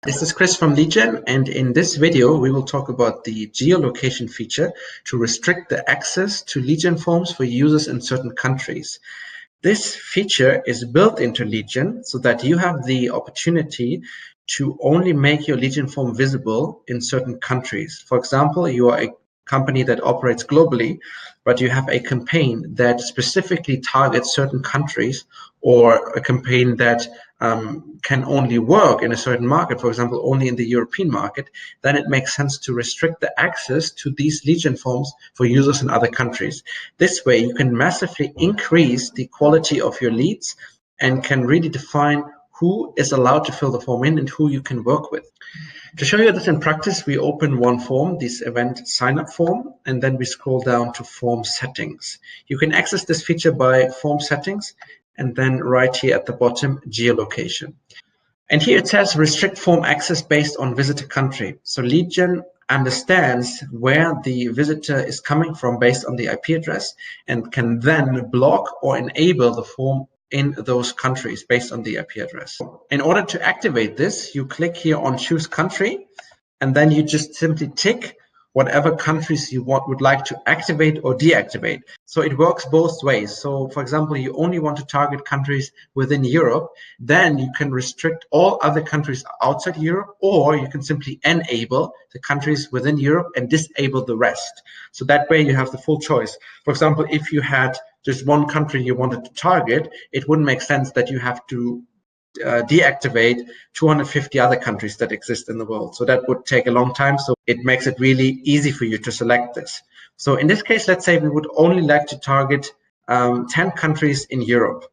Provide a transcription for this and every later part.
This is Chris from LeadGen, and in this video we will talk about the geolocation feature to restrict the access to LeadGen forms for users in certain countries. This feature is built into LeadGen so that you have the opportunity to only make your LeadGen form visible in certain countries. For example, you are a company that operates globally, but you have a campaign that specifically targets certain countries, or a campaign that can only work in a certain market, for example, only in the European market, then it makes sense to restrict the access to these LeadGen forms for users in other countries. This way, you can massively increase the quality of your leads and can really define who is allowed to fill the form in and who you can work with. To show you this in practice, we open one form, this event sign-up form, and then we scroll down to form settings. You can access this feature by form settings, and then right here at the bottom, geolocation. And here it says restrict form access based on visitor country. So LeadGen understands where the visitor is coming from based on the IP address and can then block or enable the form in those countries based on the IP address. In order to activate this, you click here on choose country, and then you just simply tick whatever countries you would like to activate or deactivate. So it works both ways. So for example, you only want to target countries within Europe, then you can restrict all other countries outside Europe, or you can simply enable the countries within Europe and disable the rest. So that way you have the full choice. For example, if you had just one country you wanted to target, it wouldn't make sense that you have to deactivate 250 other countries that exist in the world. So that would take a long time. So it makes it really easy for you to select this. So in this case, let's say we would only like to target 10 countries in Europe.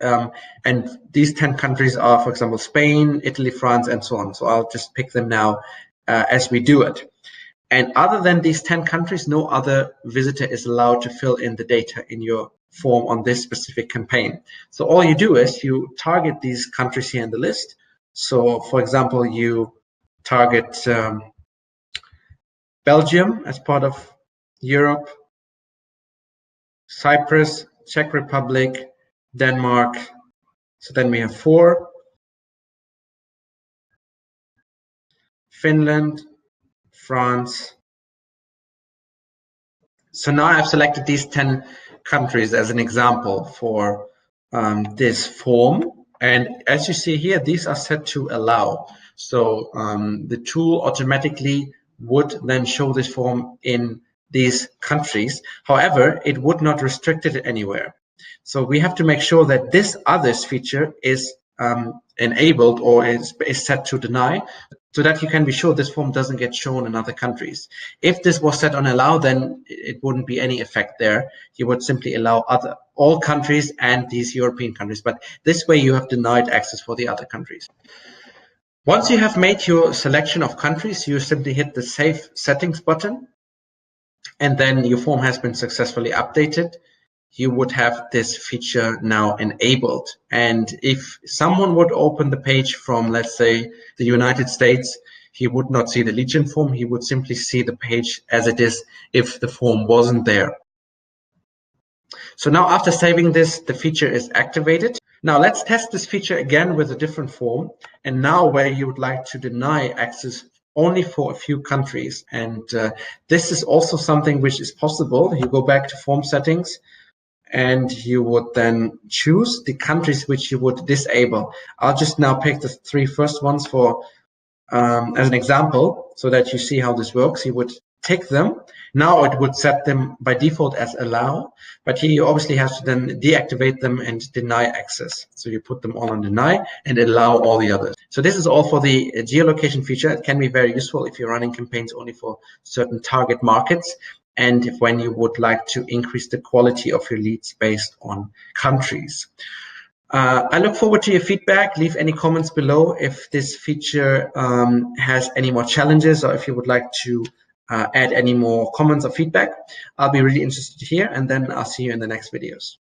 And these 10 countries are, for example, Spain, Italy, France, and so on. So I'll just pick them now as we do it. And other than these 10 countries, no other visitor is allowed to fill in the data in your form on this specific campaign. So all you do is you target these countries here in the list. So for example, you target Belgium as part of Europe, Cyprus, Czech Republic, Denmark. So then we have 4. Finland, France. So now I've selected these 10 countries as an example for this form. And as you see here, these are set to allow. So the tool automatically would then show this form in these countries. However, it would not restrict it anywhere. So we have to make sure that this others feature is enabled or is set to deny, so that you can be sure this form doesn't get shown in other countries. If this was set on allow, then it wouldn't be any effect there. You would simply allow all countries and these European countries, but this way you have denied access for the other countries. Once you have made your selection of countries, you simply hit the Save Settings button, and then your form has been successfully updated. You would have this feature now enabled. And if someone would open the page from, let's say, the United States, he would not see the LeadGen form. He would simply see the page as it is if the form wasn't there. So now after saving this, the feature is activated. Now let's test this feature again with a different form. And now where you would like to deny access only for a few countries. And this is also something which is possible. You go back to form settings, and you would then choose the countries which you would disable. I'll just now pick the 3 first ones for as an example, so that you see how this works. You would tick them. Now it would set them by default as allow, but here you obviously have to then deactivate them and deny access. So you put them all on deny and allow all the others. So this is all for the geolocation feature. It can be very useful if you're running campaigns only for certain target markets, and when you would like to increase the quality of your leads based on countries. I look forward to your feedback. Leave any comments below if this feature has any more challenges, or if you would like to add any more comments or feedback. I'll be really interested to hear, and then I'll see you in the next videos.